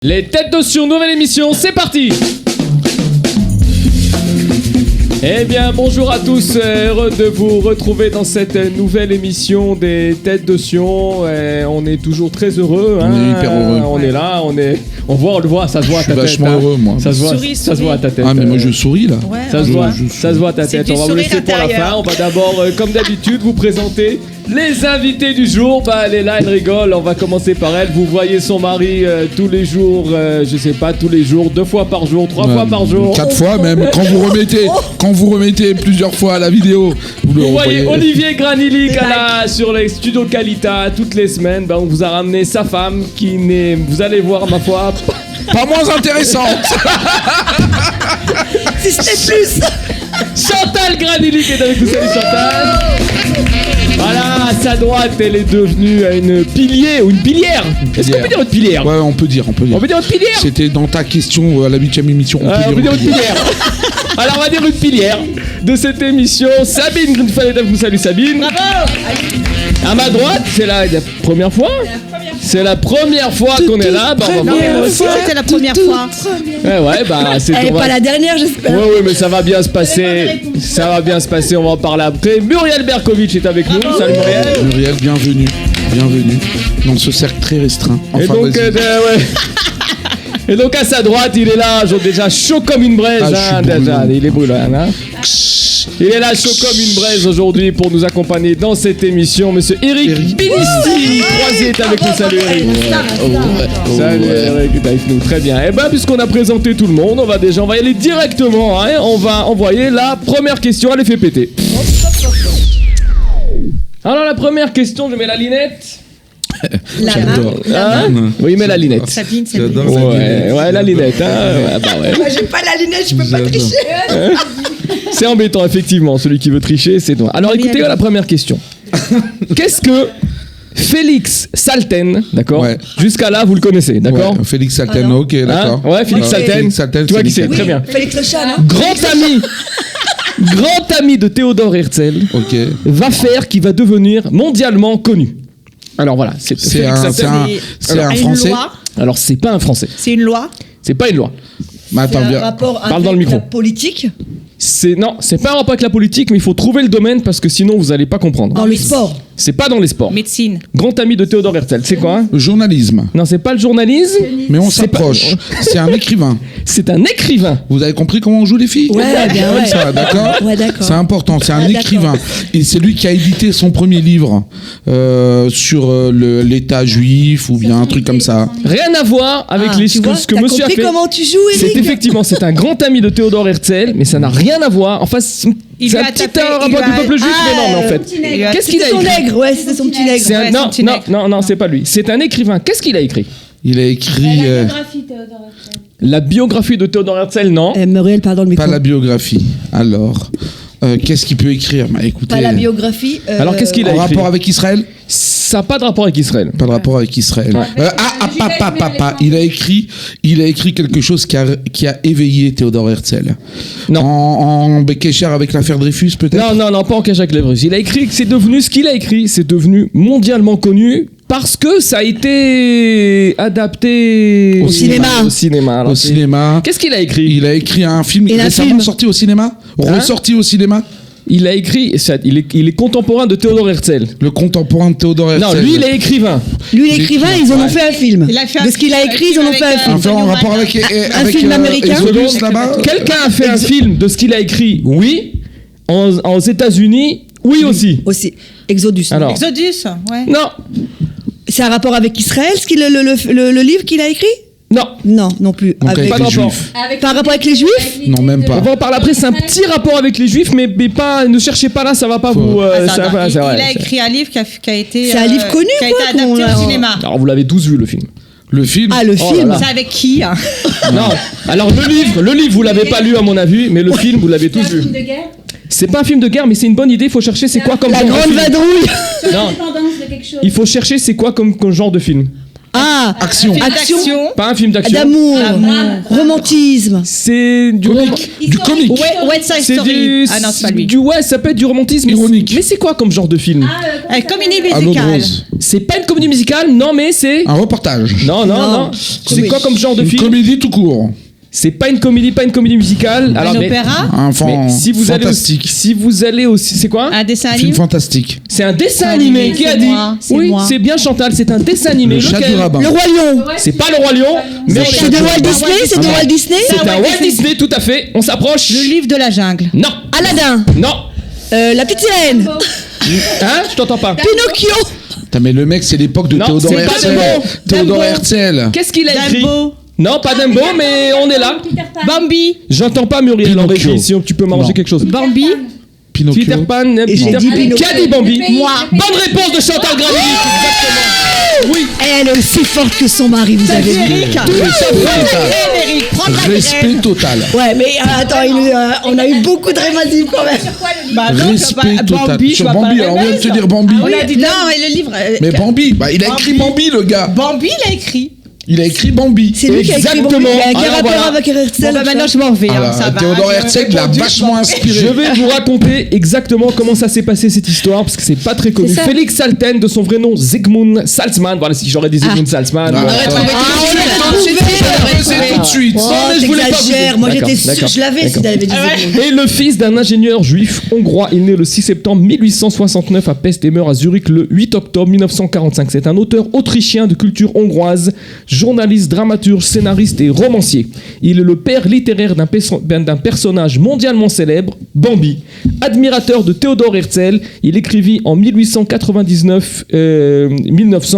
Les têtes d'Otion, nouvelle émission, c'est parti. Eh bien, bonjour à tous, heureux de vous retrouver dans cette nouvelle émission des Têtes d'Otion. On est toujours très heureux. On est hyper heureux. On est là, on le voit, ça se voit à ta tête. Je suis vachement heureux, moi. Ça se voit à ta tête. Ah, mais moi je souris là. Ouais, Ça se voit à ta tête. On va vous laisser pour la fin. On va d'abord, comme d'habitude, vous présenter les invités du jour. Bah, elle est là, elle rigole. On va commencer par elle. Vous voyez son mari tous les jours, je sais pas, tous les jours, 2 fois par jour, 3 fois par jour. 4 fois même. Quand vous remettez plusieurs fois la vidéo, vous voyez Olivier Granilic sur les studios Calita toutes les semaines. Bah, on vous a ramené sa femme qui n'est, vous allez voir ma foi, pas moins intéressante. Si c'était plus. Chantal Granilic est avec nous. Salut Chantal. Voilà, à sa droite, elle est devenue une pilier ou une pilière. Est-ce qu'on peut dire une pilière? Ouais, on peut dire. On peut dire une pilière. C'était dans ta question à la 8ème émission. On peut dire une pilière. Alors on va dire une pilière de cette émission. Sabine Greenfeld, vous salut Sabine. Bravo. À ma droite, c'est la première fois. C'est la première fois qu'on est là. C'était la première fois. Ouais, bah c'est. Elle n'est pas la dernière, j'espère. Oui, mais ça va bien se passer. Ça va bien se passer. On va en parler après. Muriel Berkovic est avec nous. Salut Muriel. Muriel, bienvenue dans ce cercle très restreint. Enfin, et donc, Et donc à sa droite, il est là, déjà chaud comme une braise. Il est brûlant. Il est là, chaud comme une braise aujourd'hui pour nous accompagner dans cette émission. Monsieur Eric Binisti, Croisier est avec nous. Salut Eric. Salut Eric, est avec nous. Très bien. Et puisqu'on a présenté tout le monde, on va y aller directement. On va envoyer la première question. Allez, fait péter. Alors la première question, je mets la lunette. Oui, mais la lunette. Sabine. Ouais, la lunette. Ouais. Moi, j'ai pas la lunette, je peux pas tricher. C'est embêtant, effectivement. Celui qui veut tricher, c'est toi. Alors, écoutez la première question. Qu'est-ce que Félix Salten, d'accord? Ouais. Jusqu'à là, vous le connaissez, d'accord? Ouais, Félix Salten, ok, d'accord. Ouais, Félix Salten. Tu vois qui c'est? Très bien. Félix le chat, non? Grand ami de Théodore Herzl, qui va devenir mondialement connu. Alors voilà, c'est un Français. Alors c'est pas un Français. C'est une loi. C'est pas une loi. Mais attends, un rapport parle dans le micro. La politique. Non, c'est pas un rapport avec la politique, mais il faut trouver le domaine parce que sinon vous allez pas comprendre. Dans le sport. C'est pas dans les sports. Médecine. Grand ami de Théodore Herzl, c'est quoi? Le journalisme. Non, c'est pas le journalisme. Mais on s'approche. C'est un écrivain. C'est un écrivain. Vous avez compris comment on joue les filles? Ouais, bien ouais. Ça, d'accord. Ouais, d'accord. C'est important, c'est un écrivain. Et c'est lui qui a édité son premier livre sur l'état juif ou bien un truc comme ça. Rien à voir avec ce que monsieur a fait. Comment tu joues, Eric? C'est un grand ami de Théodore Herzl, mais ça n'a rien à voir. Enfin, c'est un petit rapport du peuple juif, mais non, mais en fait. Qu'est-ce qu'il a écrit? Nègre, ouais, c'était son petit nègre. Non, c'est pas lui. C'est un écrivain. Qu'est-ce qu'il a écrit? Il a écrit... La biographie Théodore Herzl. La biographie de Théodore Herzl, non. Muriel, pardon, le micro. Pas la biographie. Alors, qu'est-ce qu'il peut écrire? Écoutez, pas la biographie. Alors, qu'est-ce qu'il a écrit? En rapport avec Israël? Ça n'a pas de rapport avec Israël. Pas de rapport avec Israël. Ouais. Il a écrit quelque chose qui a éveillé Théodore Herzl. Non. En Békécher avec l'affaire Dreyfus, peut-être? Non, pas en Kécher avec Dreyfus. Il a écrit que c'est devenu ce qu'il a écrit, c'est devenu mondialement connu parce que ça a été adapté au cinéma. Au cinéma. Qu'est-ce qu'il a écrit? Il a écrit un film récemment sorti au cinéma. Ressorti au cinéma. Il a écrit, il est contemporain de Théodore Herzl. Le contemporain de Théodore Herzl. Non, lui il est écrivain. Ils en ont fait un film. De ce qu'il a écrit, ils en ont fait un film. Un film en rapport avec un film américain. Quelqu'un a fait un film de ce qu'il a écrit? Oui. Aux États-Unis, oui aussi. Exodus. Alors. Exodus, ouais. Non. C'est un rapport avec Israël, le livre qu'il a écrit? Non plus. Donc avec les rapport. Juifs. Par rapport avec les Juifs? Non, même pas. On va en parler après, c'est un petit rapport avec les Juifs, mais pas, ne cherchez pas là, ça va pas vous... il a écrit un livre qui a été... C'est un livre connu, qui a été adapté au cinéma. Alors vous l'avez tous vu, le film. Le film? Ah, le film. C'est avec qui? Non, alors le livre vous l'avez pas lu à mon avis, mais le film vous l'avez tous vu. C'est un film de guerre? C'est pas un film de guerre, mais c'est une bonne idée, il faut chercher c'est quoi comme La genre grande de film. vadrouille. Sur l'indépendance de quelque chose. Il faut chercher c'est quoi comme genre de film. Ah, Action. action, Pas un film d'action. d'amour, romantisme. C'est du Comique. Du comique. West Side C'est Story. Ah non, c'est pas lui. ouais, ça peut être du romantisme. Ironique. Mais c'est quoi comme genre de film? Comédie À l'eau de musicale. rose. C'est pas une comédie musicale, non, mais c'est. Un reportage. Non. Non. C'est quoi comme genre de Une film? comédie tout court. C'est pas une comédie musicale. Un opéra. Un mais si vous fantastique. si vous allez aussi, c'est quoi? Un dessin Film animé. fantastique. C'est un dessin C'est animé. animé, Qui a c'est dit? moi, c'est Oui, moi. c'est bien Chantal. C'est un dessin animé. Le chat Lequel? du rabbin. Le Roi Lion. C'est pas le Roi Lion, mais C'est de Walt Disney. C'est de Walt Disney. c'est un Walt Disney. Tout à fait. On s'approche. Le livre de la jungle. Non. Aladdin. Non. La petite sirène. Hein? Je t'entends pas. Pinocchio. Putain, mais le mec, c'est l'époque de Non, Théodore c'est pas Herzl. Dumbo. Théodore Dumbo. Herzl. Qu'est-ce qu'il a écrit? Dumbo. Non, pas Dumbo, mais on est là. Bambi. J'entends pas Muriel en Pinocchio. régie. Si tu peux m'arranger Non. quelque chose. Bambi. Pinocchio. Peter Pan, Et j'ai Peter dit Pan. Pinocchio. Qui a dit Bambi? Moi. Bonne réponse de Chantal Gravy. Exactement. Oui. Elle est aussi forte que son mari, vous avez vu. Eric. Eric, prends la Respect graine. total. Ouais, mais attends, on a eu beaucoup de rémadim quand même. Bah donc, Respect total. Bambi, je Sur vois pas Bambi, la alors on vient de te même dire Bambi. On a dit non, mais le livre. Mais Bambi, bah, il a écrit Bambi, le gars. Bambi, il a écrit. Il a écrit Bambi. C'est lui qui a écrit Exactement. Bambi. Il y a un Alors, rapport voilà. avec Herzl. Bon, bah maintenant, je m'en vais. Ah, Ça va. Théodore Herzl l'a vachement inspiré. Je vais vous raconter exactement comment ça s'est passé cette histoire parce que c'est pas très connu. C'est ça. Félix Salten, de son vrai nom Zygmunt Salzmann. Voilà, si j'aurais dit Zygmunt Salzmann. Ah, bon. attends. C'est tout de suite. Oh, mais je voulais pas vous t'exagères. dire. Moi, D'accord, j'étais sûre. d'accord, Je l'avais si d'accord. t'avais dit Zygmunt. Et le fils d'un ingénieur juif hongrois, il est né le 6 septembre 1869 à Pest et meurt à Zurich le 8 octobre 1945. C'est un auteur autrichien de culture hongroise, journaliste, dramaturge, scénariste et romancier. Il est le père littéraire d'un personnage mondialement célèbre, Bambi. Admirateur de Théodore Herzl, il écrivit en 1899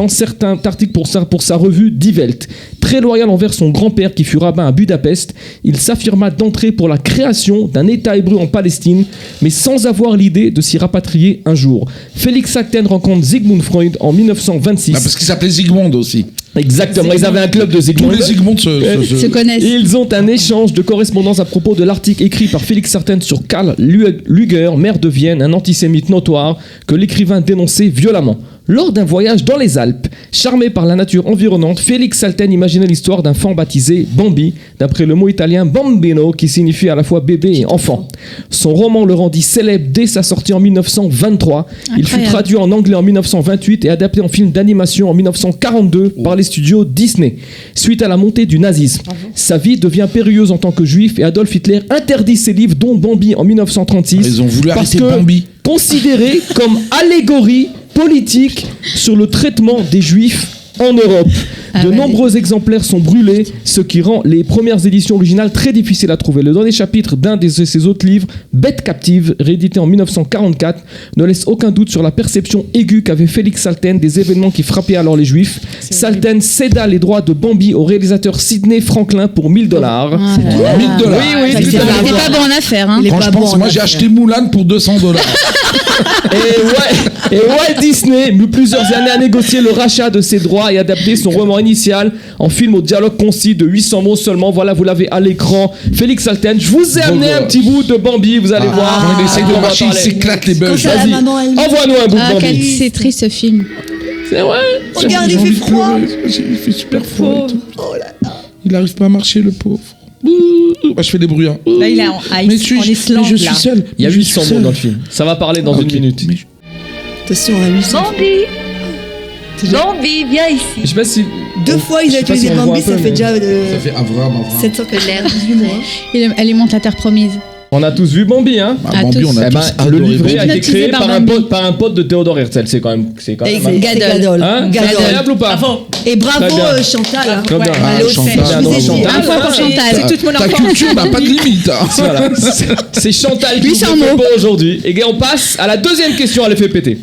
certains articles pour sa revue Die Welt. Très loyal envers son grand-père qui fut rabbin à Budapest, il s'affirma d'entrée pour la création d'un État hébreu en Palestine, mais sans avoir l'idée de s'y rapatrier un jour. Félix Salten rencontre Sigmund Freud en 1926. Ah, parce qu'il s'appelait Zygmunt aussi. Exactement, ils avaient un club de Tous Sigmund. les Zygmunt Se connaissent. Ils ont un échange de correspondance à propos de l'article écrit par Félix Salten sur Karl Lueger, maire de Vienne, un antisémite notoire que l'écrivain dénonçait violemment. Lors d'un voyage dans les Alpes, charmé par la nature environnante, Félix Salten imaginait l'histoire d'un fan baptisé Bambi, d'après le mot italien bambino, qui signifie à la fois bébé et enfant. Son roman le rendit célèbre dès sa sortie en 1923. Il fut traduit en anglais en 1928 et adapté en film d'animation en 1942 par les studios Disney. Suite à la montée du nazisme, sa vie devient périlleuse en tant que juif et Adolf Hitler interdit ses livres, dont Bambi en 1936. Ils ont voulu parce arrêter que Bambi. considéré comme allégorie politique sur le traitement des juifs en Europe. De nombreux exemplaires sont brûlés, ce qui rend les premières éditions originales très difficiles à trouver. Le dernier chapitre d'un de ses autres livres, Bête captive, réédité en 1944, ne laisse aucun doute sur la perception aiguë qu'avait Félix Salten des événements qui frappaient alors les juifs. Salten céda les droits de Bambi au réalisateur Sidney Franklin pour $1000. 1000 $. Oui, oui, Ça, tout c'est à pas fait. C'est pas bon en affaire, hein. Il est Quand pas je bon pense, en moi j'ai affaires. acheté Moulin pour $200. Et Walt Disney mit plusieurs années à négocier le rachat de ses droits et adapter son roman initial en film au dialogue concis de 800 mots seulement. Voilà, vous l'avez à l'écran. Félix Salten, je vous ai amené un petit bout de Bambi, vous allez voir. Quand il essaye On de va marcher, il parler. s'éclate les bugs. Quand ça, la Vas-y, maman, elle- envoie-nous un bout de Ah, Bambi. c'est triste ce film. C'est vrai. Regarde, J'ai il envie fait de froid. pleurer. Il fait super froid. et tout. Oh là là. Il n'arrive pas à marcher, le pauvre. Bah, je fais des bruits. Hein. Là, il est en Mais ice, je en suis Islande, je suis là. seul. Il y a Je 800 suis mots seul. dans le film. Ça va parler dans Ah, une ok. minute. Mais Attention, on a 800. Bambi, viens ici. Je sais pas si. Deux fois, je ils sais ont pas si utilisé on le voit Bambi, un peu, ça fait mais- déjà Ça fait Avram. 798 mois. Elle lui montre la terre promise. On a tous vu Bambi, hein. Bah, À Bambi, tous. on a Eh ben, tous le adoré livret a Bambi. été créé Hypnotisé par par un pote de Théodore Herzl. C'est quand même. C'est Gadol. Gadol. Hein, c'est Gadol. incroyable ou pas? Et bravo Très bien. Chantal. hein. Très bien. Allez, au Chantal. sèche, je vous ai dit. Chantal. Un point pour Chantal. C'est toute mon Ta enfance. culture n'a pas de limite. Hein. Voilà. C'est Chantal qui 800 nous fait mots. pour aujourd'hui. Et on passe à la deuxième question à l'effet pété.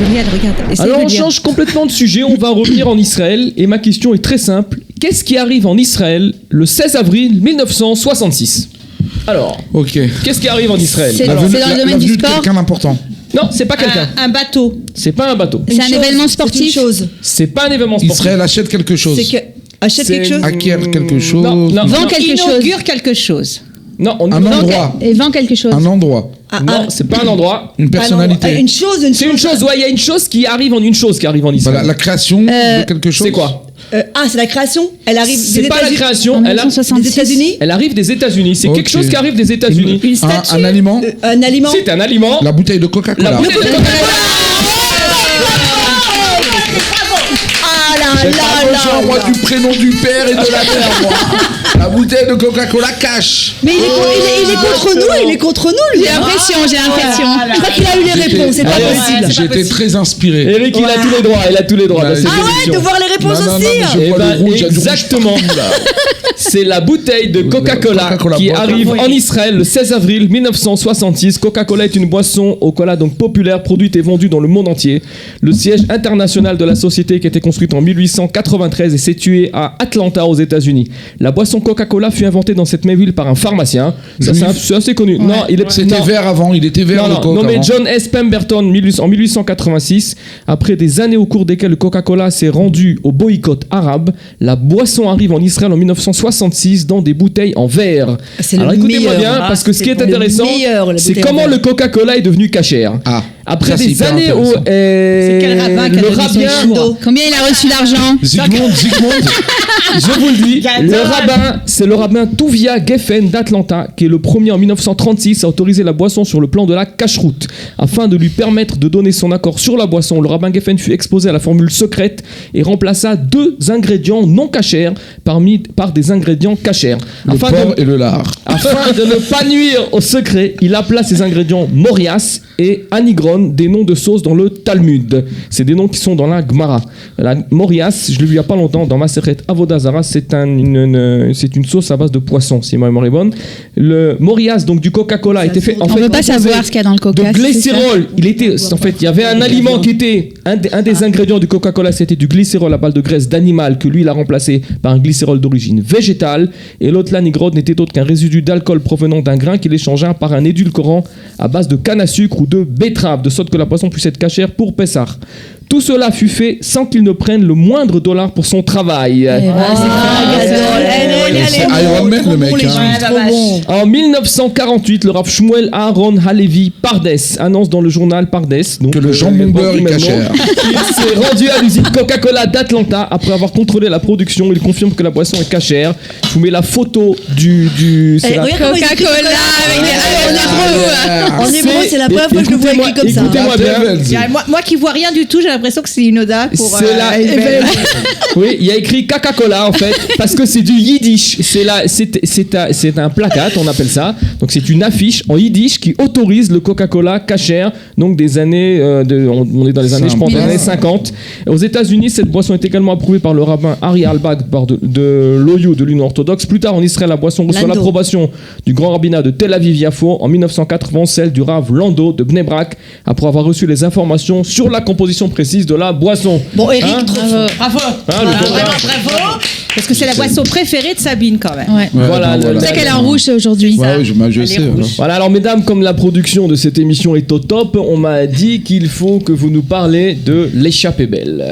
Regarde. Essaye Alors de on dire. change complètement de sujet, on va revenir en Israël et ma question est très simple. Qu'est-ce qui arrive en Israël le 16 avril 1966? Alors, Ok. qu'est-ce qui arrive en Israël? C'est- Alors, dans le domaine du venue de sport. quelqu'un d'important. non, c'est pas quelqu'un. Un bateau. C'est pas un bateau. C'est un Une événement chose, sportif. C'est une chose. C'est pas un événement sportif. Israël achète quelque chose. C'est que. Achète C'est- quelque chose. Acquiert quelque chose. Non, Vend non, quelque chose. Inaugure quelque chose. non, on Un endroit. Et vend quelque chose. Un endroit. Non, c'est pas un endroit. Une personnalité. Une chose. C'est une chose, ouais, il y a une chose qui arrive en une chose qui arrive en Israël. Voilà, la création de quelque chose. C'est quoi? C'est la création. Elle arrive. C'est pas la création, En elle arrive 1966. Des États-Unis. Elle arrive des États-Unis. C'est quelque Ok. chose qui arrive des États-Unis. Une statue. Un aliment. Un aliment. C'est un aliment. La bouteille de La Coca-Cola. bouteille de Coca-Cola. Ah là J'ai là pas là besoin, moi, là. du prénom du père et de la mère, moi. La bouteille de Coca-Cola cash. Mais il est contre nous, il est contre nous, lui. J'ai l'impression. Je crois qu'il a eu les réponses, c'est pas Allez, possible. J'étais très inspiré. Eric, il a tous les droits. Il a tous les droits Ouais. dans cette Ah ouais, émission. de voir les réponses Non, non, aussi. non, mais je Eh vois ben, le rouge, il y a du rouge exactement. partout, là. C'est la bouteille de Coca-Cola Coca-Cola qui boîte. arrive en Israël le 16 avril 1966. Coca-Cola est une boisson au cola donc populaire, produite et vendue dans le monde entier. Le siège international de la société qui a été construite en 1893 est situé à Atlanta aux États-Unis. La boisson Coca-Cola fut inventée dans cette même ville par un pharmacien. Ça, c'est assez connu. Non, C'était non. vert avant, il était vert le Coca. Non, mais avant. John S. Pemberton en 1886, après des années au cours desquelles le Coca-Cola s'est rendu au boycott arabe, la boisson arrive en Israël en 1966 dans des bouteilles en verre. C'est le Alors écoutez-moi meilleur. bien, parce que ce qui est C'est le intéressant, meilleur, la c'est bouteille en comment verre. le Coca-Cola est devenu cachère. Ah, Après ça, c'est des hyper années où intéressant. quel rabbin qui a le donné son rabbin, choix? Combien il a reçu d'argent? Zygmunt. je vous le dis, Gadol. le rabbin, c'est le rabbin Tuvia Geffen d'Atlanta qui est le premier en 1936 à autoriser la boisson sur le plan de la cacheroute. Afin de lui permettre de donner son accord sur la boisson, le rabbin Geffen fut exposé à la formule secrète et remplaça 2 ingrédients non cachers par des ingrédients cachers. Le Afin porc et le lard. Afin de ne pas nuire au secret, il appela ces ingrédients Morias et Anigron, des noms de sauces dans le Talmud. C'est des noms qui sont dans la Gemara. La Morias, je l'ai vu il n'y a pas longtemps dans Maseret Avodah Zarah, c'est une sauce à base de poisson, si ma mémoire est bonne. Le Morias, donc du Coca-Cola, a été fait en On fait veut pas composé savoir ce qu'il y a dans le Coca. de c'est ça glycérol. Il y avait un aliment qui était un des ingrédients du Coca-Cola, c'était du glycérol à base de graisse d'animal que lui il a remplacé par un glycérol d'origine végétale, et l'autre l'anigrode n'était autre qu'un résidu d'alcool provenant d'un grain qu'il échangea par un édulcorant à base de canne à sucre ou de betterave, de sorte que la boisson puisse être cachère pour Pessah. Tout cela fut fait sans qu'il ne prenne le moindre dollar pour son travail. C'est Iron Man, le mec, hein. Trop bon. En 1948, le Rav Shmuel Aaron Halevi Pardes annonce dans le journal Pardes donc, Que le jambon beurre est même nom, cachère. qu'il s'est rendu à l'usine Coca-Cola d'Atlanta après avoir contrôlé la production. Il confirme que la boisson est cachère. Je vous mets la photo c'est la- Regarde comment il écrit Coca-Cola avec des En hébreu, c'est la première fois que je le vois écrit comme ça. Écoutez-moi bien. Il y a- Moi qui vois rien du tout, j'ai l'impression que c'est une oda pour. C'est la- Oui, il y a écrit Coca-Cola en fait, parce que c'est du yiddish. C'est un placate, on appelle ça. Donc c'est une affiche en yiddish qui autorise le Coca-Cola cachère. Donc des années, on est dans les années, je pense, des années 50. Aux États-Unis, cette boisson est également approuvée par le rabbin Ari Albag de l'OU de l'Union orthodoxe. Plus tard en Israël, la boisson reçoit Lando. l'approbation du grand rabbinat de Tel Aviv-Yafo. En 1980, celle du Rav Lando de Bnei Brak, après avoir reçu les informations sur la composition précise de la boisson. Bon, Eric, Hein trop fort. Bravo. le Coca. Vraiment bravo. Parce que c'est la boisson préférée de Sabine quand même. Ouais. Voilà, bon, le- C'est qu'elle est en rouge aujourd'hui. Ouais, oui, je Elle sais. est rouge. alors. Voilà, alors mesdames, comme la production de cette émission est au top, on m'a dit qu'il faut que vous nous parlez de l'échappée belle.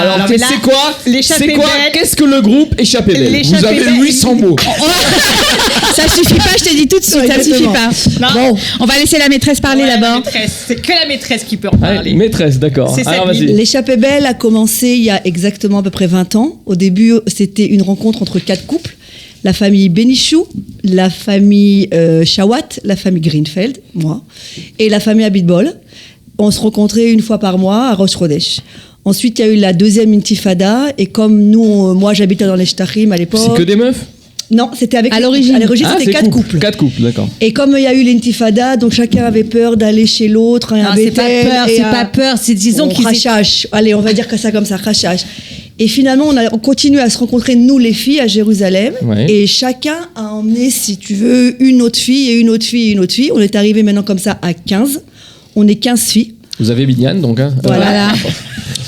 Alors, non, mais là, c'est quoi l'Échappée C'est quoi Belle- Qu'est-ce que le groupe Échappée Belle L'échappée Vous avez belle- 800 mots. Ça suffit pas, je t'ai dit tout de suite, Ouais, ça suffit exactement. pas. Bon, On va laisser la maîtresse parler Ouais, la d'abord. maîtresse. C'est que la maîtresse qui peut en Allez, parler. maîtresse, d'accord. C'est Alors, Sabine. vas-y. l'échappée belle a commencé il y a exactement à peu près 20 ans. Au début, c'était une rencontre entre 4 couples. La famille Benichou, la famille Shawat, la famille Greenfeld, moi, et la famille Abitbol. On se rencontrait une fois par mois à Rosh Chodesh. Ensuite, il y a eu la deuxième intifada, et comme nous, moi j'habitais dans les Shtachim à l'époque. C'est que des meufs Non, c'était avec À l'origine. À l'origine, Ah, c'était c'est 4 couples. 4 couples, d'accord. Et comme il y a eu l'intifada, donc chacun avait peur d'aller chez l'autre, un Non, c'est pas Bethel peur, et c'est un- pas peur. C'est disons Bon, qu'ils rachage. Allez, on va dire que ça comme ça, rachage. Et finalement, on continue à se rencontrer, nous les filles, à Jérusalem. Ouais. Et chacun a emmené, si tu veux, une autre fille et une autre fille et une autre fille. On est arrivé maintenant comme ça à 15. On est 15 filles. Vous avez Viviane, donc. Hein Voilà.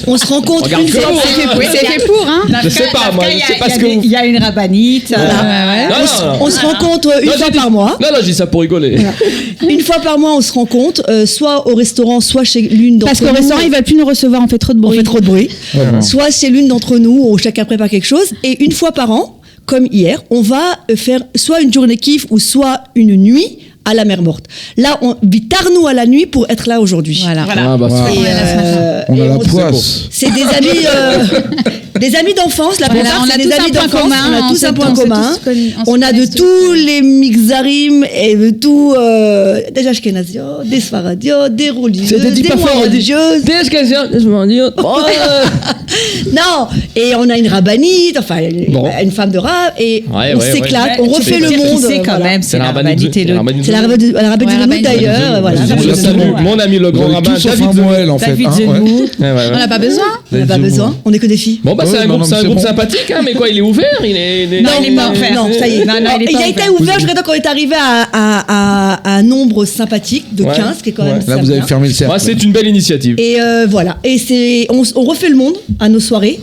On se rencontre Regarde une que fois vous, par hein. mois. C'est fait pour, hein. Je sais pas, moi, je sais pas ce que vous- Il y a une rabbinite. Non, non, On se rencontre une Non, fois j'ai dit- par mois. Non, non, je dis ça pour rigoler. Une fois par mois, on se rencontre, soit au restaurant, soit chez l'une d'entre Parce nous. qu'au restaurant, ils veulent plus nous recevoir, on fait trop de On bruit. fait trop de bruit. bon. Soit c'est l'une d'entre nous, où chacun prépare quelque chose. Et une fois par an, comme hier, on va faire soit une journée kiff ou soit une nuit à la mer Morte. Là, on vit tard nous à la nuit pour être là aujourd'hui. Voilà. Ah, bah, Voilà. c'est- Et, On a la on- poisse. c'est des amis d'enfance. La Voilà, plupart, on a c'est des tous un amis point d'enfance. commun, On a on tous s'est- un point on s'est commun. tous connus, on se On a de connaît tous les mixarim et de tout des ashkénazios, des sfaradios, des religieuses, C'était dit des pas fort, on dit. religieuses. Des Ashkénaziens, je m'en dis. Non, et on a une rabbinite, enfin Bon. une femme de rab, et Ouais, on ouais, s'éclate, Ouais, on tu refait peux le dire qui monde. c'est quand voilà. même, c'est la rabbinité. C'est la rabbinite Ouais, de nous rabbinite. d'ailleurs, voilà. Vous Je avez salue Zemmour. mon ami le Vous grand avez rabbin tout sauf David un Zemmour. Moël, en fait. David hein, ouais. Zemmour. Ouais, ouais, ouais. On n'a pas besoin. On n'a pas Zemmour. besoin, on est que des filles. Bon, bah, Ouais, c'est un non, groupe, non, c'est un c'est groupe bon. sympathique, hein, mais quoi, il est ouvert, il est. Non, il est pas ouvert. Non, ça y est. Non, non, il est il pas a été ouvert. ouvert, je regarde, quand on est arrivé à un nombre sympathique de Ouais. 15, qui est quand Ouais. même Là, ça vous avez bien. fermé le cercle. Moi, c'est une belle initiative. Et voilà. Et on refait le monde à nos soirées.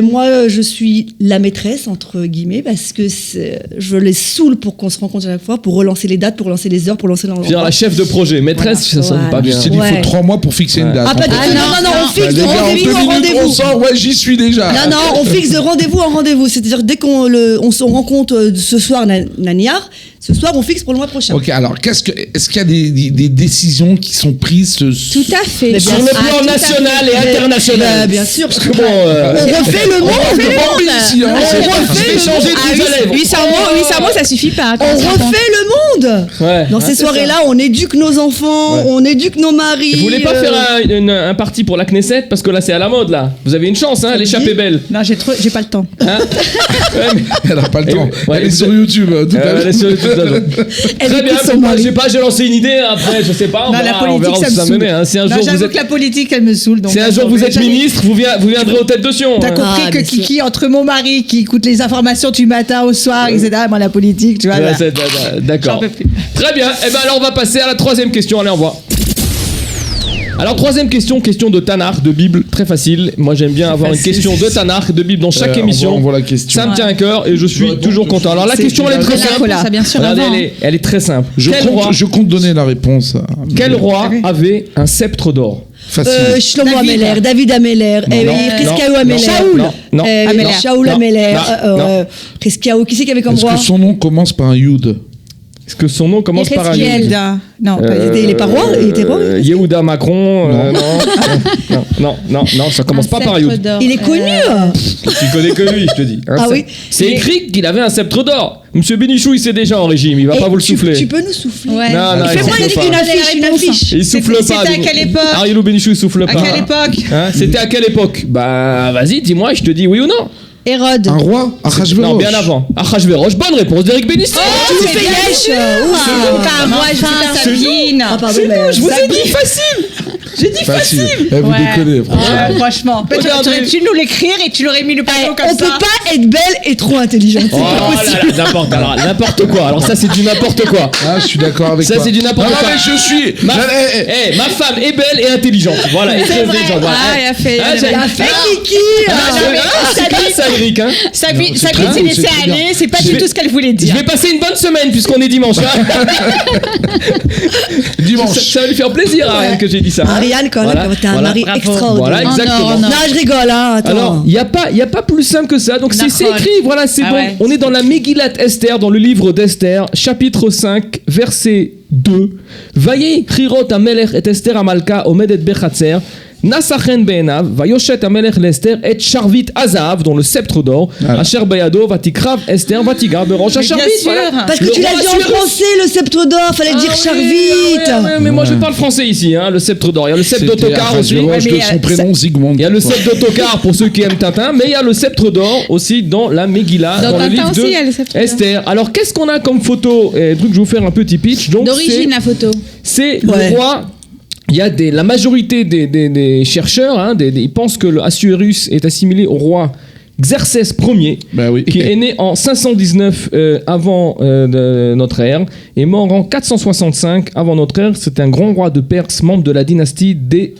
Moi, je suis la maîtresse, entre guillemets, parce que je les saoule pour qu'on se rencontre à chaque fois, pour relancer les dates, pour relancer les heures, pour lancer Je veux dire, l'endroit. la chef de projet, maîtresse, ça sonne Voilà. pas bien. Il Ouais. faut 3 mois pour fixer une date. Ah, pas du en fait. tout. Non, on Bah, fixe les de gars, en 2 rendez-vous en minutes, on rendez-vous. sort. Ouais, j'y suis déjà. Non, on fixe de rendez-vous en rendez-vous. C'est-à-dire, dès on se rencontre ce soir, Naniar, ce soir, on fixe pour le mois prochain. Ok, alors est-ce qu'il y a des décisions qui sont prises Tout à fait. Mais Sur bien le sûr. plan tout à national et fait. international. Bah, bien sûr. Parce que bon, On refait le monde. ici, hein, On c'est- refait je vais le changer monde. de rouge à lèvres. 800 mots, ça suffit pas. quand On on se rencontre. refait le monde. Ouais. Dans Ouais, ces c'est soirées-là, on éduque nos enfants, Ouais. on éduque nos maris. Vous voulez pas faire un parti pour la Knesset parce que là c'est à la mode là. Vous avez une chance hein, l'échappée belle. Non, j'ai pas le temps. Hein ouais, mais- Elle a pas le temps. Ouais, Elle est vous- sur YouTube. Tout à elle l'heure. est sur YouTube, d'accord. Elle Très bien, écoute son bon, mari. je sais pas, j'ai lancé une idée après, je sais pas, on Non, la verra, on politique, verra où ça me ça saoule. menait. Hein. Si un Non, jour vous j'avoue êtes, que la politique, elle me saoule. Donc si un jour vous êtes jamais- ministre, vous viendrez aux têtes de Sion. T'as hein. compris Ah, que bien sûr. Kiki, entre mon mari qui écoute les informations du matin au soir, etc., moi la politique, tu vois. Ouais, là. D'accord. J'en peux plus. Très bien. Et ben alors on va passer à la troisième question. Allez, on voit. Alors troisième question de Tanakh, de Bible, très facile. Moi j'aime bien avoir une question de Tanakh, de Bible dans chaque émission. On voit la question. Ça me tient à cœur et je suis toujours content. Alors la question elle est très La simple. réponse, bien sûr, Regardez, avant. elle est très simple. Je compte donner la réponse. Quel roi avait un sceptre d'or? Facile. Shlomo David. Ameler, David Ameler, Non, Chizkiyahu non, Ameler. Shaoul. Non, Ameler. Shaoul Non, Ameler. non, Chizkiyahu, qui c'est qui avait comme Est-ce roi que son nom commence par un Yud? Est-ce que son nom commence par un Ezekiel. Yud? Yehuda. Non, pas Il est pas roi, il était roi. Yehuda Macron. Non, ça commence pas par Yud. Il est connu. Tu connais que lui, je te dis. Hein, Ah c'est- oui. C'est écrit qu'il avait un sceptre d'or. Monsieur Bénichou, il sait déjà en régime, il va Et pas vous le tu souffler. peux nous souffler. Ouais. Non, il Fais-moi souffle pas. une affiche. Il souffle C'était pas. à quelle époque Arielou Bénichou, il souffle À pas. quelle époque Hein, c'était à quelle époque? Bah, vas-y, dis-moi, je te dis oui ou non. Hérode. Un roi? Achashverosh. Non, bien avant. Achashverosh, bonne réponse d'Éric Bénichou. Tu nous fais yesh. Pas moi, je dis Sabine. Ah, pardon, C'est mais- bon, je vous ai dit facile. J'ai dit Facile. facile. Eh, vous Ouais. déconnez, franchement. Franchement, peut-être Regardez. aurais dû nous l'écrire et tu l'aurais mis le panneau comme On peut ça. pas être belle et trop intelligente. Oh là là, n'importe quoi. Alors ça, c'est du n'importe quoi. Ah, je suis d'accord avec Ça, toi. c'est du n'importe Non, quoi. mais je suis. Ma, Non, eh, eh. ma femme est belle et intelligente. Voilà, et très intelligente. Voilà. Ah, il a fait. j'ai- Il a fait Kiki. Ah, c'est pas ça, Eric. Hein. Sabine c'est s'est très beau, laissée c'est très bien. aller, c'est pas Je du vais- tout ce qu'elle voulait Je dire. vais passer une bonne semaine puisqu'on est dimanche. Hein. Dimanche. Ça va lui faire plaisir, Ariane, que j'ai dit ça. Ariane, quand même, Voilà, t'as un voilà. mari Bravo. extraordinaire. Voilà, exactement. non, non. Non, je rigole, hein. Attends. Alors, il n'y a pas plus simple que ça. Donc, c'est D'accord. écrit. Voilà, c'est Ah donc. ouais. On est dans la Megillat Esther, dans le livre d'Esther, chapitre 5, verset 2. Vaye chirot amelech et Esther amalka omedet bechatzer. Nasachen be'enav, vayoshet amelech l'Esther et Charvit Azav, dont le sceptre d'or, Voilà. Asher bayado, vatikrav Esther, vatigar berosh Mais bien Charvit. sûr. Parce que Le tu l'as roi dit en Assuérus. français, le sceptre d'or, fallait dire Charvit. Mais moi je parle français ici, hein, le sceptre d'or. Il y a le sceptre C'était d'autocar aussi. Achashverosh Ouais, de mais, son prénom, Zygmunt. Il y a le sceptre d'autocar pour ceux qui aiment Tintin, mais il y a le sceptre d'or aussi dans la Megillah, Dans dans le Tintin livre aussi, de il y a le sceptre d'or. Esther. Alors qu'est-ce qu'on a comme photo? Truc, je vais vous faire un petit pitch. Donc D'origine, la photo. c'est Ouais. le roi. Il y a la majorité des chercheurs, hein, ils pensent que l'Assuérus est assimilé au roi Xerxès Ier, Bah oui. qui est né en 519 avant de notre ère et mort en 465 avant notre ère. C'est un grand roi de Perse, membre de la dynastie des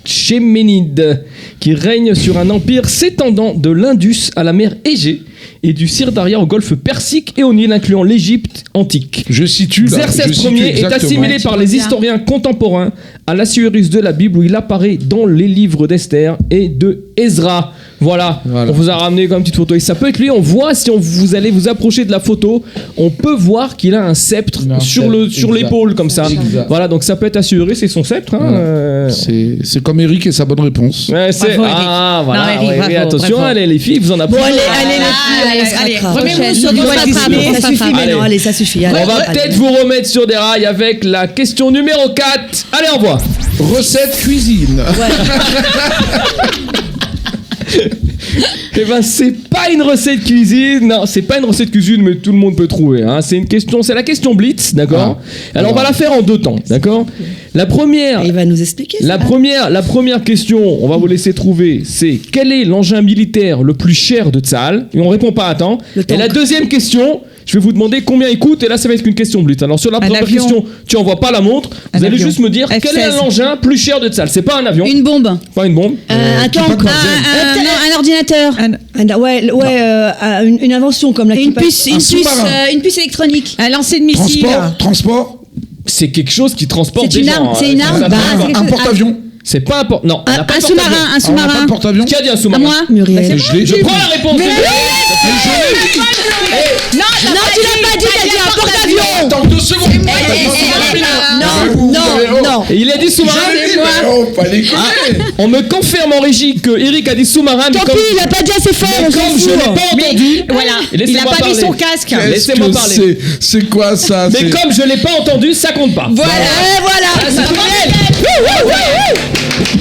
Achéménides, qui règne sur un empire s'étendant de l'Indus à la mer Égée et du Sirdaria au golfe Persique et au Nil, incluant l'Égypte antique. Je situe là. Xerxès je situe Ier est exactement. assimilé par les bien. historiens contemporains à l'Assuérus de la Bible où il apparaît dans les livres d'Esther et de Ezra. Voilà. Voilà. On vous a ramené comme petite photo. Et ça peut être lui. On voit si vous allez vous approcher de la photo, on peut voir qu'il a un sceptre Il a un sur sceptre, l'épaule comme ça. Exact. Voilà, donc ça peut être assuré, c'est son sceptre. Hein, Voilà. C'est comme Eric et sa bonne réponse. Ouais, Bravo, Eric. Ah, voilà. Non, Eric, ouais, bravo, oui, attention, bravo. allez, les filles, vous en avez Bon, plus. allez, Allez, remets-nous prochaine. sur du On Walt va Disney. rattraper. Ça suffit, mais Allez. non, allez, ça suffit. On allez, va allez. peut-être vous remettre sur des rails avec la question numéro 4. Allez, au revoir. Recette cuisine. Eh ben, c'est pas une recette cuisine. Non, c'est pas une recette cuisine, mais tout le monde peut trouver. Hein. C'est la question Blitz, d'accord. Alors, on va la faire en 2 temps, d'accord. La première. Il va nous expliquer ça. La première question, on va vous laisser trouver, c'est quel est l'engin militaire le plus cher de Tsahal? Et on répond pas à temps. Le Et tank. la deuxième question, je vais vous demander combien il coûte, et là ça va être une question blitz. Alors sur la première avion. question, tu envoies pas la montre, vous Un allez avion. juste me dire F-16. quel est l'engin plus cher de Tsahal. C'est pas un avion, Une bombe. pas une bombe. Un qui pas tank. de Non, un ordinateur. Une invention comme la Une qui puce, une puce électronique. Un lancer de missile. Transport. C'est quelque chose qui transporte C'est des une gens. arme, c'est une arme. Ça Bah, n'a c'est pas- quelque Un chose- porte-avion. C'est pas important. Non, on n'a pas Un de sous-marin, porte-avions. un On n'a pas sous-marin. de porte-avions. Qui a dit un À sous-marin? moi. Muriel. Je prends la réponse. Non, tu l'as pas dit, t'as dit un porte-avions. Attends 2 secondes. Non. Et il a dit sous-marin. Oh, pas déconner. On me confirme en régie que Eric a dit sous-marin. mais Tant comme- pis, il a pas dit assez fort. mais on s'en comme je l'ai fout. pas entendu, Voilà. Il laissez-moi a pas mis parler. son casque. Qu'est-ce Laissez-moi que parler. c'est quoi ça? Mais comme je l'ai pas entendu, ça compte pas. Voilà.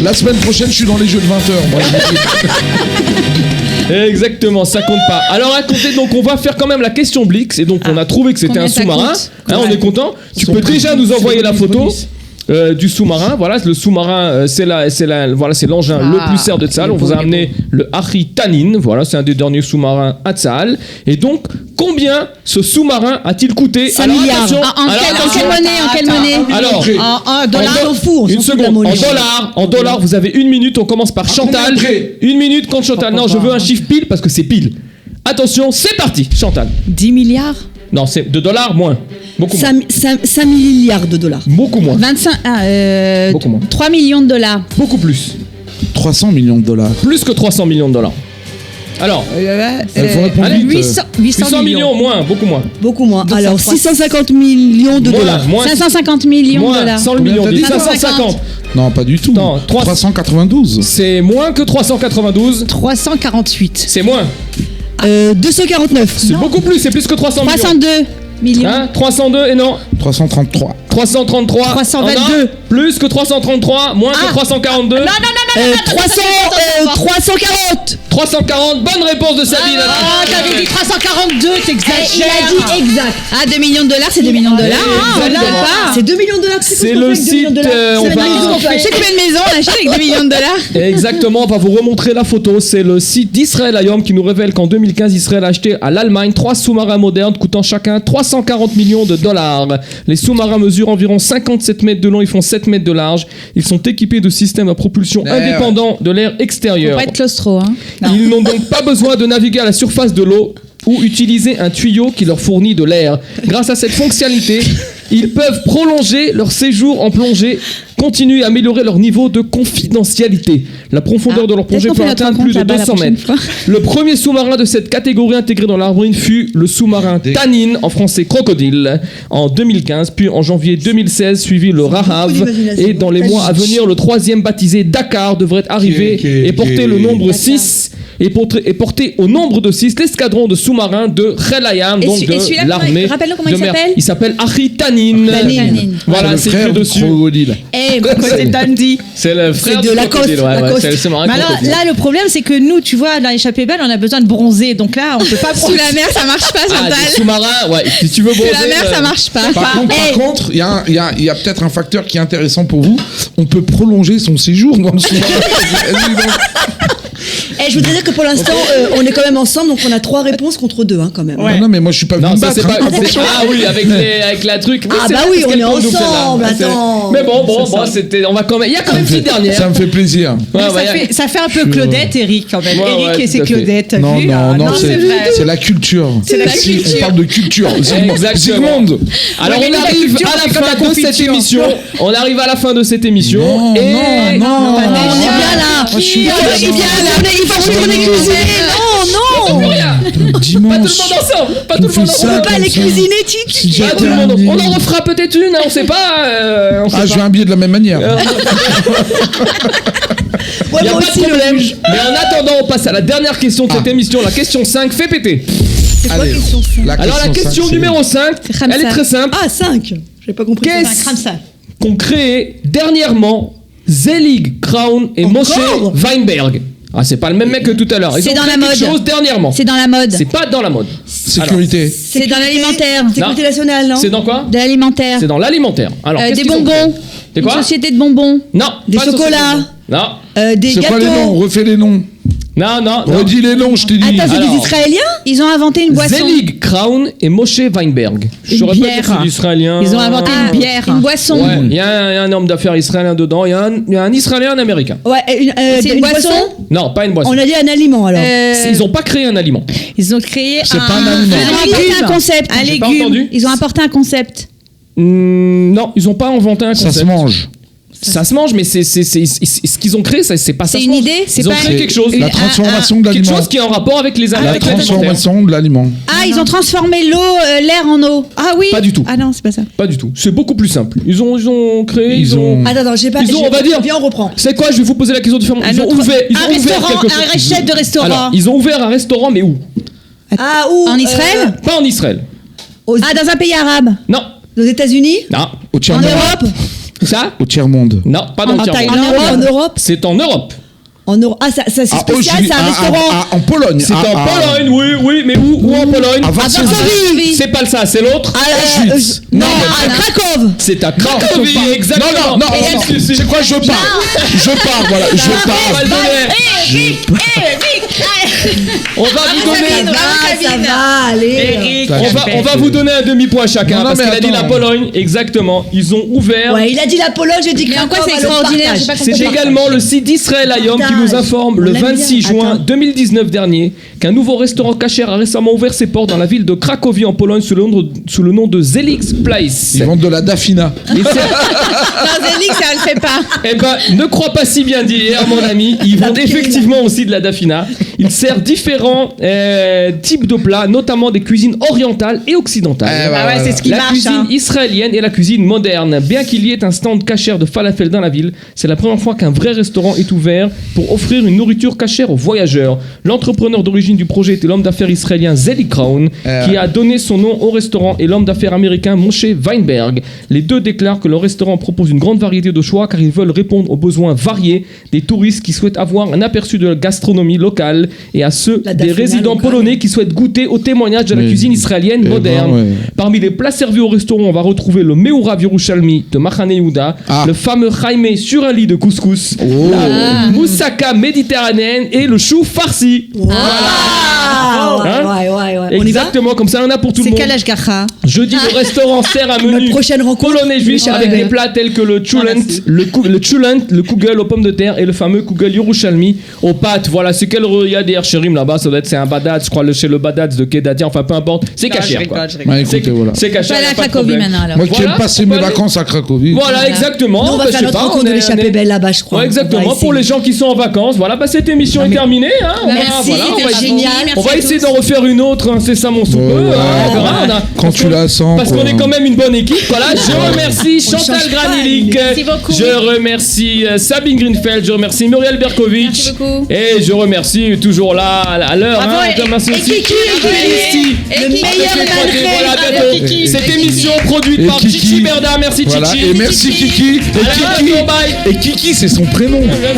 La semaine prochaine, je suis dans les jeux de 20h. Moi, Exactement, ça compte pas. Alors à compter, donc on va faire quand même la question Blix, et donc on a trouvé que c'était Combien un ça sous-marin. coûte Hein, on est content. Tu Son peux prix, déjà nous c'est envoyer la bonus, photo. bonus. Du sous-marin, voilà, le sous-marin, c'est l'engin le plus cher de Tsahal. On vous a amené le Harry Tanin, voilà, c'est un des derniers sous-marins à Tsahal. Et donc, combien ce sous-marin a-t-il coûté? 5 Alors, milliards. attention, En alors, quelle attention. monnaie? En quelle monnaie? Alors, En dollars. On s'en fout, on une s'en fout de la seconde, monnaie. en dollars, vous avez 1 minute, on commence par Chantal. combien près 1 minute contre Chantal. Non, je veux un chiffre pile parce que c'est pile. Attention, c'est parti, Chantal. 10 milliards. Non, c'est de dollars moins. Beaucoup moins. 5 milliards de dollars. Beaucoup moins. 25. Beaucoup moins. 3 millions de dollars. Beaucoup plus. 300 millions de dollars. Plus que 300 millions de dollars. Alors, Il faut répondre allez, vite. 800 millions moins, beaucoup moins. Beaucoup moins. Donc, Alors, ça, 650 millions de Moins, dollars. moins, 550 millions de moins, dollars. 100 Combien millions, t'as dit 550. Non, pas du tout. Non, 392. C'est moins que 392. 348. C'est moins. 249. C'est beaucoup plus, c'est plus que 300 millions. 302 millions. Hein 302 et non. 333. 333. 322. Oh non, plus que 333, moins que 342. 340. 340, bonne réponse de Sabine. Ah, t'avais dit 342, Il a t'exagères. dit exact. Ah, 2 millions de dollars, c'est 2 millions de dollars. Hein, on Exactement. ne pas. C'est 2 millions de dollars. C'est le site, on C'est va- la maison, Je sais combien de maisons on achète avec 2 millions de dollars. Exactement, on va vous remontrer la photo. C'est le site d'Israël Ayom qui nous révèle qu'en 2015, Israël a acheté à l'Allemagne 3 sous-marins modernes coûtant chacun 340 millions de dollars. Les sous-marins mesurent environ 57 mètres de long, ils font 7 mètres de large. Ils sont équipés de systèmes à propulsion indépendants de l'air Faut extérieur. pas être claustro, hein. Ils n'ont donc pas besoin de naviguer à la surface de l'eau ou utiliser un tuyau qui leur fournit de l'air. Grâce à cette fonctionnalité, ils peuvent prolonger leur séjour en plongée, continuer à améliorer leur niveau de confidentialité. La profondeur de leur plongée peut-être qu'on peut fait notre atteindre plus de rencontre là-bas la 200 mètres. prochaine fois. Le premier sous-marin de cette catégorie intégré dans l'arbrine fut le sous-marin Tanin, en français crocodile, en 2015, puis en janvier 2016 suivi le Rahav, d'imagination. et dans les mois à venir, le troisième baptisé Dakar devrait arriver et porter le nombre 6 et porter au nombre de 6 l'escadron de sous-marins de Khelayam, Et donc celui- et de celui-là, l'armée rappelle-nous comment de il mer. s'appelle. Il s'appelle Harry Tanin. Tanin. Voilà, le c'est frère écrit du dessus. crocodile. Eh, c'est Tandy. C'est le frère de du Lacoste, crocodile, ouais, ouais, Lacoste. c'est le sous-marin Mais alors, crocodile. là, le problème, c'est que nous, tu vois, dans l'échappée belle, on a besoin de bronzer. Donc là, on peut pas Sous la mer, ça marche pas, Ah, des Chantal. sous-marins, ouais, si tu veux Sous bronzer, la mer, ça marche pas. Par contre, il y a peut-être un facteur qui est intéressant pour vous. On peut prolonger son séjour dans le sous-marin. Eh, je voudrais dire que pour l'instant, on est quand même ensemble, donc on a 3 réponses contre 2 quand même. Non, non, mais moi je suis pas venu Non, me ça battre. c'est pas. hein, c'est- attention. Ah oui, avec la truc. Ah c'est bah vrai, oui, parce on qu'elle est prend double, ensemble, celle-là. attends. Mais bon, c'était. On va quand même. Il y a quand même une petite dernière. Ça me fait plaisir. Ouais, ça, ouais, ça fait un peu Claudette, Eric, quand même. Ouais, Eric ouais, et ses tout à fait. Claudettes. t'as Non, vu non, non, c'est vrai. c'est la culture. C'est la Si, culture. On parle de culture. Exactement. Zygmunt. Alors Ouais, mais on la arrive culture, à c'est la comme fin la de cette confiture. émission. On arrive à la fin de cette émission. Non, et non, non. On est bien là. Moi, je suis Il faut on les cuisiner. Non, non. Pas tout le Dimanche. monde ensemble. Pas tout le On fait monde ça. ensemble. On peut pas les comme ça. cuisiner, Tiki. Si Pas j'ai tout le monde. terminé. On en refera peut-être une, hein, on sait pas. On sait Ah, je pas. vais habiller de la même manière. Ouais, Y a moi pas de aussi, le problème. rouge. Mais en attendant, on passe à la dernière question de cette émission, la question 5. Fais péter. C'est quoi Allez. question 5 Alors la question cinq, c'est- numéro 5, Ramsay. elle est très simple. Ah, 5. J'ai pas compris. Qu'est-ce Crame ça. qu'ont créé dernièrement Zelig Crown et Encore Moshe Weinberg? Ah, c'est pas le même mec que tout à l'heure. Ils C'est ont dans créé la quelque mode. chose dernièrement. C'est dans la mode. C'est pas dans la mode. Sécurité. C'est dans l'alimentaire. Sécurité nationale, non C'est dans quoi? De l'alimentaire. C'est dans l'alimentaire. Alors, qu'est-ce Des qu'ils ont bonbons. créé? Des quoi? Une société de bonbons. Non. Des pas de chocolats. société de bonbons. Non. Des C'est quoi les noms? gâteaux. Refais les noms. Non, non. Redis les noms, je t'ai dit. Attends, c'est Alors. des Israéliens Ils ont inventé une boisson. Zelig Crown et Moshe Weinberg. Je Une saurais pas bière. dire si c'est israélien. Ils ont inventé une bière. Une boisson. Ouais, il y a un homme d'affaires israélien dedans. Il y a un israélien et un américain. Ouais, C'est une boisson. Non, pas une boisson. On a dit un aliment alors. Ils ont pas créé un aliment. Ils ont créé C'est pas un aliment. Ils ont apporté un concept. Un J'ai pas légume. entendu. Ils ont apporté un concept. Non, ils ont pas inventé un Ça concept. se mange. Ça se mange, mais c'est ce qu'ils ont créé, c'est pas ça. C'est se une mange. idée. Ils ont pas créé C'est quelque chose. La transformation de Quelque l'aliment. chose qui est en rapport avec les La avec l'alimentaire. transformation de l'aliment. Ah, ils ont transformé l'eau, l'air en eau. Ah oui. Pas du tout. Ah non, c'est pas ça. Pas du tout. C'est beaucoup plus simple. Ils ont créé. Ils ont- Attends, j'ai pas. Ils ont, on va dire. Viens, on reprend. C'est quoi? Je vais vous poser la question différemment. Ils ont ouvert. Ils un ont ouvert restaurant, quelque chose. un chef de restaurant. Alors, ils ont ouvert un restaurant, mais où? Ah, où En Israël Pas en Israël. Ah, dans un pays arabe. Non. Aux États-Unis Non. Au En tiers-monde. Europe Ça? Au tiers-monde. Non, pas dans le tiers-monde. En Europe C'est en Europe. En Europe. Ah, ça c'est Ah, spécial, c'est un restaurant. En Pologne. C'est Ah, en ah. Pologne, oui, mais où en Pologne? À Varsovie. C'est pas ça, c'est l'autre. Auschwitz. Non, à Krakow. C'est à Cracovie, Non, exactement. non, non, non, non. C'est quoi? Je pars. Je pars, voilà. Je On va pars. le donner. On va vous donner. Ça va, allez. On va vous donner un demi-point chacun Non, non, parce mais qu'il a dit la attends. Pologne, exactement. Ils ont ouvert. Ouais, il a dit la Pologne, j'ai dit Mais en quoi Krakow, c'est alors extraordinaire, partage. j'ai pas compris. C'est également le site d'Israël Hayom qui nous informe le On l'aime 26 bien. juin Attends. 2019 dernier qu'un nouveau restaurant cachère a récemment ouvert ses portes dans la ville de Cracovie en Pologne sous le nom de Zelix Place. Ils vendent de la Dafina. Et c'est- Non, Zélix, ça le fait pas. Eh ben, ne crois pas si bien dire, mon ami. Ils vendent effectivement aussi de la dafina. Ils servent différents types de plats, notamment des cuisines orientales et occidentales. Eh ben, Ah ouais, c'est ce qui La marche. cuisine hein. israélienne et la cuisine moderne. Bien qu'il y ait un stand cachère de falafel dans la ville, c'est la première fois qu'un vrai restaurant est ouvert pour offrir une nourriture cachère aux voyageurs. L'entrepreneur d'origine du projet était l'homme d'affaires israélien Zelig Crown, qui a donné son nom au restaurant, et l'homme d'affaires américain Moshe Weinberg. Les deux déclarent que leur restaurant propose une grande variété de choix car ils veulent répondre aux besoins variés des touristes qui souhaitent avoir un aperçu de la gastronomie locale et à ceux La des dafina résidents locale. polonais qui souhaitent goûter au témoignage de la Oui. cuisine israélienne Eh ben, moderne. ouais. Parmi les plats servis au restaurant, on va retrouver le Meurav Yerushalmi de Machane Yehuda, Ah. le fameux Jaime sur un lit de couscous, la moussaka méditerranéenne et le chou farci. Ah, Hein ouais. On y va Exactement, comme ça, il y en a pour tout le C'est monde. quel âge Gacha? Jeudi, le restaurant sert un menu Notre prochaine rencontre. polonais juif Oui, avec ouais. des plats tels que le chulent, le kugel aux pommes de terre et le fameux kugel Yerushalmi aux pâtes. Voilà, c'est quel il y a des Sherim là-bas, ça doit être c'est un badad, je crois chez le badad de Kedadia, enfin peu importe, c'est cachère quoi. Ouais, écoutez, voilà. C'est cachère, Pas y a la pas de Cracovie problème. maintenant alors. Moi qui Voilà, aime passer on mes peut aller- vacances à Cracovie. Voilà, exactement. Nous, on va Bah, faire je sais notre pas, rencontre de on est- l'échappée belle là-bas, je crois. Ouais, exactement. On va Pour les essayer. gens qui sont en vacances, voilà, bah cette émission est terminée. Hein. On va- Merci, voilà, on va- c'était génial. On va essayer d'en refaire une autre incessamment sous peu. Ouais, hein, on verra, on a- Quand tu la sens. Parce quoi. qu'on est quand même une bonne équipe. Voilà, je remercie Chantal change pas, Granilik. Merci beaucoup. Je remercie Sabine Greenfeld. Je remercie Muriel Berkovic. Merci beaucoup. Et je remercie toujours là à l'heure. Bravo, Hein, et- je remercie et aussi Kiki, Christy. Le meilleur Voilà, à Bravo, bientôt. Kiki. Cette Et émission produite Et par Kiki. Chichi Berda. Merci Voilà. Chichi. Et merci Kiki. À la Et bientôt, Kiki. bye. Et Kiki, c'est son prénom. Ouais.